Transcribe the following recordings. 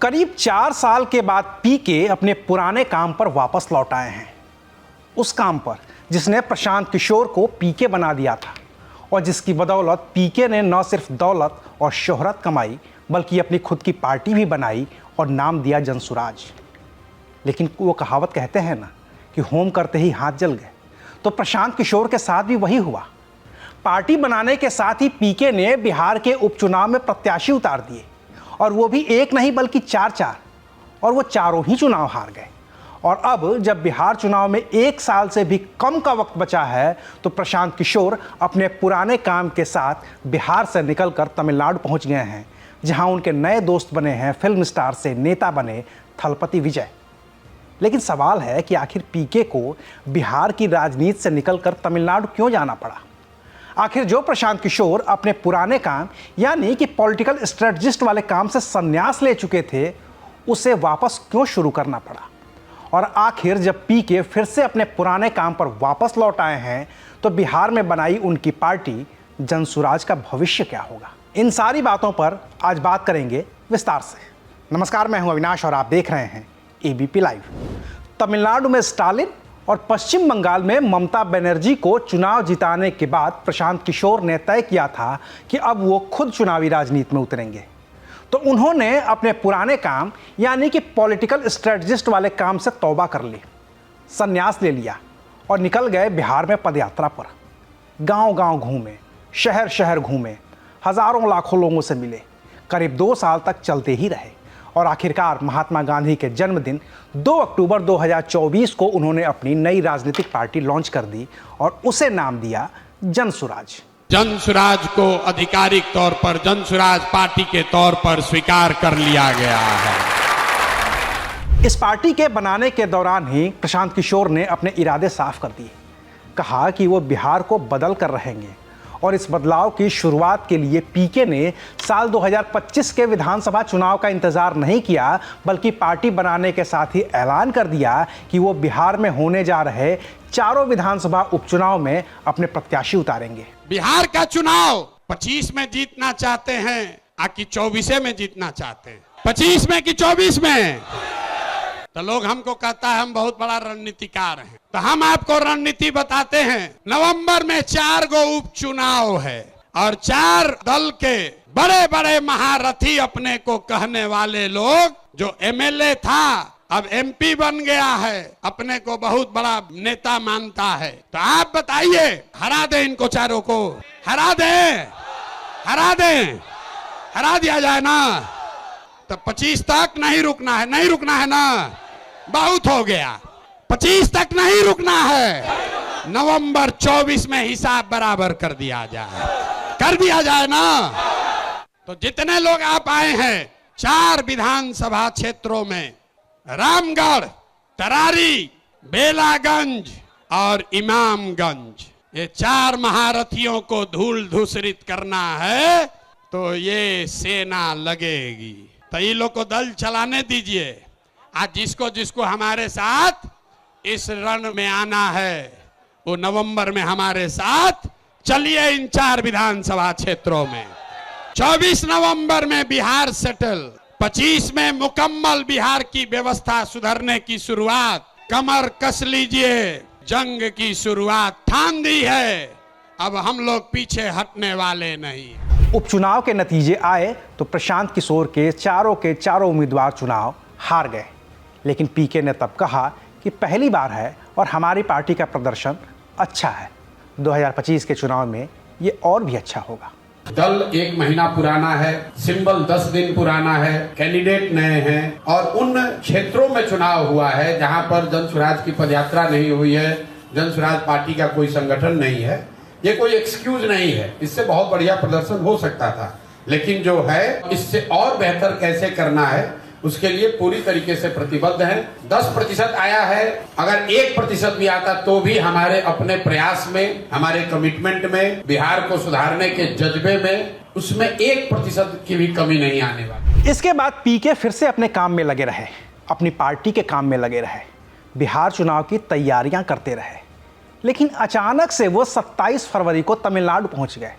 करीब 4 साल के बाद पीके अपने पुराने काम पर वापस लौट आए हैं। उस काम पर जिसने प्रशांत किशोर को पीके बना दिया था और जिसकी बदौलत पीके ने न सिर्फ दौलत और शोहरत कमाई बल्कि अपनी खुद की पार्टी भी बनाई और नाम दिया जनसुराज। लेकिन वो कहावत कहते हैं ना कि होम करते ही हाथ जल गए, तो प्रशांत किशोर के साथ भी वही हुआ। पार्टी बनाने के साथ ही पीके ने बिहार के उपचुनाव में प्रत्याशी उतार दिए और वो भी एक नहीं बल्कि 4 और वो चारों ही चुनाव हार गए। और अब जब बिहार चुनाव में 1 साल से भी कम का वक्त बचा है तो प्रशांत किशोर अपने पुराने काम के साथ बिहार से निकलकर तमिलनाडु पहुंच गए हैं, जहां उनके नए दोस्त बने हैं फिल्म स्टार से नेता बने थलपति विजय। लेकिन सवाल है कि आखिर पीके को बिहार की राजनीति से निकलकर तमिलनाडु क्यों जाना पड़ा? आखिर जो प्रशांत किशोर अपने पुराने काम यानी कि पॉलिटिकल स्ट्रेटजिस्ट वाले काम से संन्यास ले चुके थे, उसे वापस क्यों शुरू करना पड़ा? और आखिर जब पीके फिर से अपने पुराने काम पर वापस लौट आए हैं तो बिहार में बनाई उनकी पार्टी जनसुराज का भविष्य क्या होगा? इन सारी बातों पर आज बात करेंगे विस्तार से। नमस्कार, मैं हूं अविनाश और आप देख रहे हैं एबीपी लाइव। तमिलनाडु में स्टालिन और पश्चिम बंगाल में ममता बनर्जी को चुनाव जिताने के बाद प्रशांत किशोर ने तय किया था कि अब वो खुद चुनावी राजनीति में उतरेंगे। तो उन्होंने अपने पुराने काम यानी कि पॉलिटिकल स्ट्रेटजिस्ट वाले काम से तौबा कर ली, संन्यास ले लिया और निकल गए बिहार में पदयात्रा पर। गांव-गांव घूमे, शहर शहर घूमे, हजारों लाखों लोगों से मिले, करीब 2 साल तक चलते ही रहे और आखिरकार महात्मा गांधी के जन्मदिन 2 अक्टूबर 2024 को उन्होंने अपनी नई राजनीतिक पार्टी लॉन्च कर दी और उसे नाम दिया जनसुराज। जनसुराज को आधिकारिक तौर पर जनसुराज पार्टी के तौर पर स्वीकार कर लिया गया है। इस पार्टी के बनाने के दौरान ही प्रशांत किशोर ने अपने इरादे साफ कर दिए। कहा कि वो बिहार को बदल कर रहेंगे और इस बदलाव की शुरुआत के लिए पीके ने साल 2025 के विधानसभा चुनाव का इंतजार नहीं किया बल्कि पार्टी बनाने के साथ ही ऐलान कर दिया कि वो बिहार में होने जा रहे 4 विधानसभा उपचुनाव में अपने प्रत्याशी उतारेंगे। बिहार का चुनाव 25 में जीतना चाहते हैं कि 24 में जीतना चाहते हैं? 25 में कि 24 में? तो लोग हमको कहता है हम बहुत बड़ा रणनीतिकार हैं, तो हम आपको रणनीति बताते हैं। नवंबर में 4 गो उपचुनाव है और 4 दल के बड़े बड़े महारथी अपने को कहने वाले लोग, जो एमएलए था अब एमपी बन गया है, अपने को बहुत बड़ा नेता मानता है। तो आप बताइए, हरा दे इनको चारों को, हरा दे, हरा दे, हरा दिया जाए ना? तो 25 तक नहीं रुकना है, नहीं रुकना है ना? बहुत हो गया, 25 तक नहीं रुकना है। नवंबर 24 में हिसाब बराबर कर दिया जाए, कर दिया जाए ना? तो जितने लोग आप आए हैं 4 विधानसभा क्षेत्रों में, रामगढ़, तरारी, बेलागंज और इमामगंज, ये 4 महारथियों को धूल धूसरित करना है तो ये सेना लगेगी। तो ये लोग को दल चलाने दीजिए। आज जिसको जिसको हमारे साथ इस रण में आना है वो नवंबर में हमारे साथ चलिए इन 4 विधानसभा क्षेत्रों में। 24 नवंबर में बिहार सेटल, 25 में मुकम्मल बिहार की व्यवस्था सुधरने की शुरुआत। कमर कस लीजिए, जंग की शुरुआत ठान दी है, अब हम लोग पीछे हटने वाले नहीं। उपचुनाव के नतीजे आए तो प्रशांत किशोर के चारों उम्मीदवार चुनाव हार गए। लेकिन पीके ने तब कहा कि पहली बार है और हमारी पार्टी का प्रदर्शन अच्छा है, 2025 के चुनाव में ये और भी अच्छा होगा। दल 1 महीना पुराना है, सिंबल 10 दिन पुराना है, कैंडिडेट नए हैं और उन क्षेत्रों में चुनाव हुआ है जहां पर जनसुराज की पदयात्रा नहीं हुई है, जनसुराज पार्टी का कोई संगठन नहीं है। ये कोई एक्सक्यूज नहीं है, इससे बहुत बढ़िया प्रदर्शन हो सकता था, लेकिन जो है इससे और बेहतर कैसे करना है उसके लिए पूरी तरीके से प्रतिबद्ध है। 10% आया है, अगर 1% भी आता तो भी हमारे अपने प्रयास में, हमारे कमिटमेंट में, बिहार को सुधारने के जज्बे में, उसमें 1% की भी कमी नहीं आने वाली। इसके बाद पीके फिर से अपने काम में लगे रहे, अपनी पार्टी के काम में लगे रहे, बिहार चुनाव की तैयारियां करते रहे। लेकिन अचानक से वो 27 फरवरी को तमिलनाडु पहुंच गए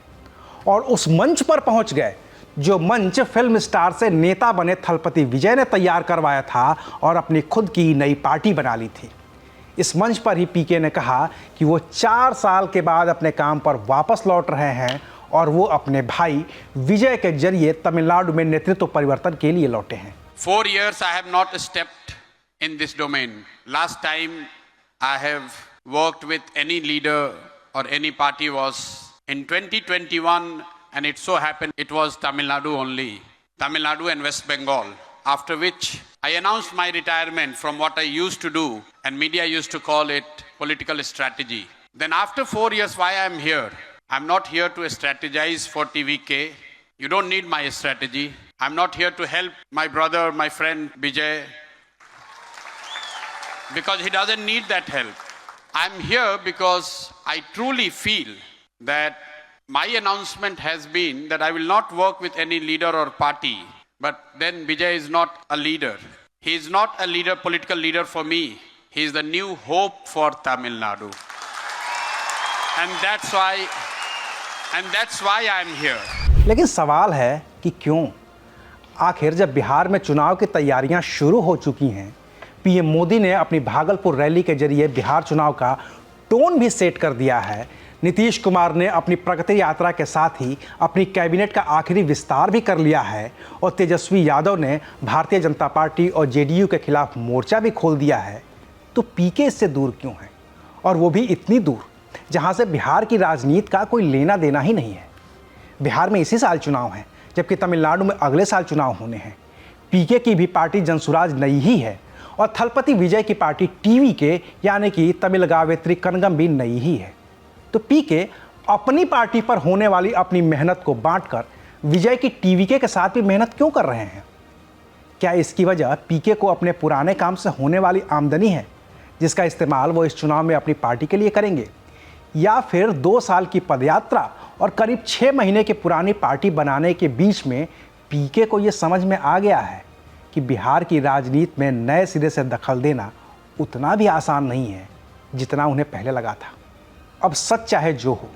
और उस मंच पर पहुंच गए जो मंच फिल्म स्टार से नेता बने थलपति विजय ने तैयार करवाया था और अपनी खुद की नई पार्टी बना ली थी। इस मंच पर ही पीके ने कहा कि वो 4 साल के बाद अपने काम पर वापस लौट रहे हैं और वो अपने भाई विजय के जरिए तमिलनाडु में नेतृत्व परिवर्तन के लिए लौटे हैं। 4 years I have not stepped in this domain. Last time I have worked with any leader or any party was in 2021, and it so happened it was Tamil Nadu only, Tamil Nadu and West Bengal. After which I announced my retirement from what I used to do, and media used to call it political strategy. Then after 4 years, why I am here? I'm not here to strategize for TVK. You don't need my strategy. I'm not here to help my brother, my friend Vijay, because he doesn't need that help. I'm here because I truly feel that my announcement has been that I will not work with any leader or party. But then Vijay is not a leader. He is not a leader, political leader for me. He is the new hope for Tamil Nadu. And that's why I'm here. लेकिन सवाल है कि क्यों? आखिर जब बिहार में चुनाव की तैयारियां शुरू हो चुकी हैं, पीएम मोदी ने अपनी भागलपुर रैली के जरिए बिहार चुनाव का टोन भी सेट कर दिया है, नीतीश कुमार ने अपनी प्रगति यात्रा के साथ ही अपनी कैबिनेट का आखिरी विस्तार भी कर लिया है और तेजस्वी यादव ने भारतीय जनता पार्टी और जेडीयू के खिलाफ मोर्चा भी खोल दिया है, तो पीके इससे दूर क्यों है? और वो भी इतनी दूर जहां से बिहार की राजनीति का कोई लेना देना ही नहीं है। बिहार में इसी साल चुनाव है, जबकि तमिलनाडु में अगले साल चुनाव होने हैं। पीके की भी पार्टी जनसुराज नई ही है और थलपति विजय की पार्टी टीवीके यानी कि तमिलगावेत्री कनगम भी नई ही है। तो पीके अपनी पार्टी पर होने वाली अपनी मेहनत को बांटकर विजय की टीवीके के साथ भी मेहनत क्यों कर रहे हैं? क्या इसकी वजह पीके को अपने पुराने काम से होने वाली आमदनी है, जिसका इस्तेमाल वो इस चुनाव में अपनी पार्टी के लिए करेंगे, या फिर 2 साल की पदयात्रा और करीब 6 महीने की पुरानी पार्टी बनाने के बीच में पीके को ये समझ में आ गया है कि बिहार की राजनीति में नए सिरे से दखल देना उतना भी आसान नहीं है जितना उन्हें पहले लगा था। अब सच चाहे जो हो,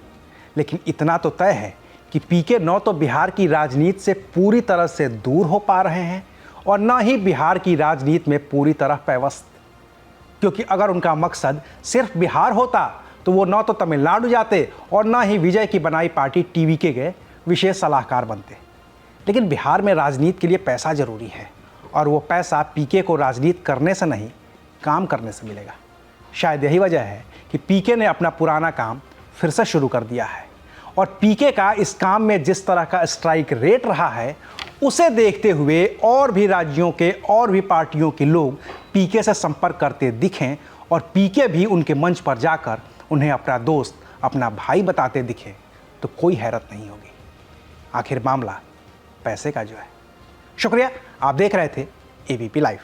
लेकिन इतना तो तय है कि पीके न तो बिहार की राजनीति से पूरी तरह से दूर हो पा रहे हैं और न ही बिहार की राजनीति में पूरी तरह पैवस्त। क्योंकि अगर उनका मकसद सिर्फ बिहार होता तो वो न तो तमिलनाडु जाते और न ही विजय की बनाई पार्टी टीवीके के विशेष सलाहकार बनते। लेकिन बिहार में राजनीति के लिए पैसा जरूरी है और वो पैसा पीके को राजनीति करने से नहीं, काम करने से मिलेगा। शायद यही वजह है कि पीके ने अपना पुराना काम फिर से शुरू कर दिया है और पीके का इस काम में जिस तरह का स्ट्राइक रेट रहा है, उसे देखते हुए और भी राज्यों के और भी पार्टियों के लोग पीके से संपर्क करते दिखें और पीके भी उनके मंच पर जाकर उन्हें अपना दोस्त, अपना भाई बताते दिखे तो कोई हैरत नहीं होगी। आखिर मामला पैसे का जो है। शुक्रिया, आप देख रहे थे एबीपी लाइव।